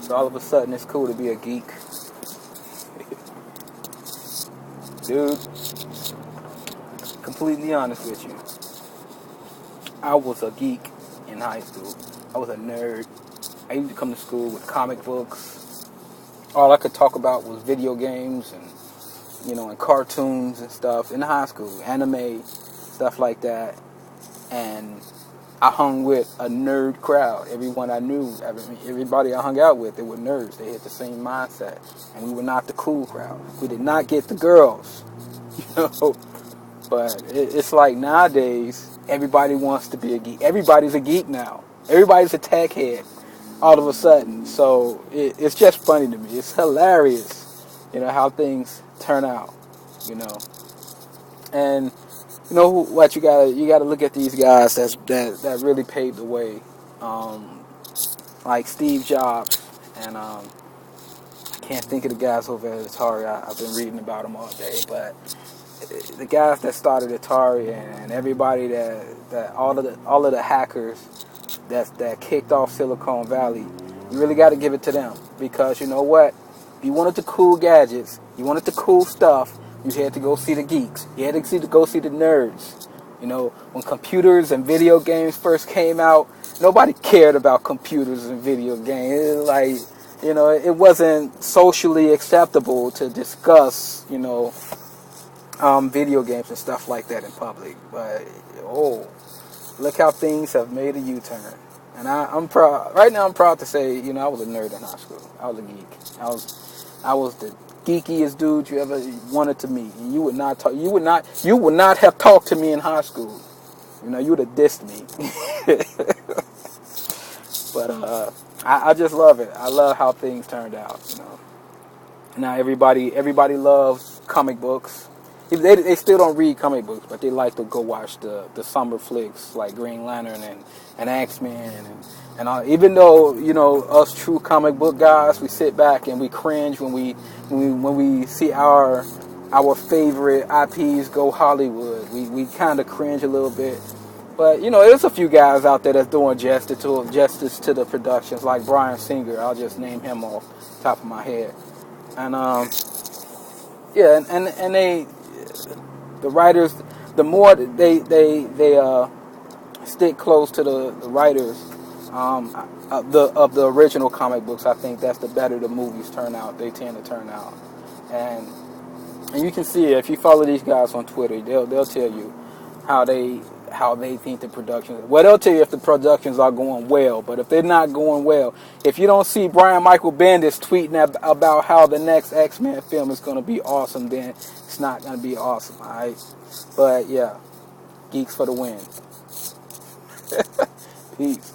So all of a sudden, it's cool to be a geek. Dude, completely honest with you, I was a geek in high school. I was a nerd. I used to come to school with comic books. All I could talk about was video games and, and cartoons and stuff in high school, anime, stuff like that. And I hung with a nerd crowd. Everyone I knew, everybody I hung out with, they were nerds. They had the same mindset. And we were not the cool crowd. We did not get the girls, But it's like nowadays, everybody wants to be a geek. Everybody's a geek now. Everybody's a tech head all of a sudden. So it's just funny to me. It's hilarious, how things turn out, And what you gotta look at these guys that really paved the way, like Steve Jobs, and I can't think of the guys over at Atari. I've been reading about them all day, but the guys that started Atari and everybody that all of the hackers that kicked off Silicon Valley, you really got to give it to them, because you know what? If you wanted the cool gadgets, you wanted the cool stuff, you had to go see the geeks. You had to go see the nerds. When computers and video games first came out, nobody cared about computers and video games. It wasn't socially acceptable to discuss, video games and stuff like that in public. But, look how things have made a U-turn. And I'm proud. Right now I'm proud to say, I was a nerd in high school. I was a geek. I was the geekiest dude you ever wanted to meet. And you would not have talked to me in high school. You would have dissed me. But I just love it. I love how things turned out. Now everybody loves comic books. They still don't read comic books, but they like to go watch the summer flicks like Green Lantern and X-Men and all. Even though us true comic book guys, we sit back and we cringe when we see our favorite IPs go Hollywood. We kind of cringe a little bit. But there's a few guys out there that's doing justice to the productions, like Bryan Singer. I'll just name him off the top of my head. And and the writers, the more they stick close to the writers of the original comic books, I think that's the better the movies turn out. They tend to turn out, and you can see it if you follow these guys on Twitter. They'll tell you how they think the productions. Well, they'll tell you if the productions are going well, but if they're not going well, if you don't see Brian Michael Bendis tweeting about how the next X-Men film is going to be awesome, then it's not going to be awesome, all right? But yeah, geeks for the win. Peace.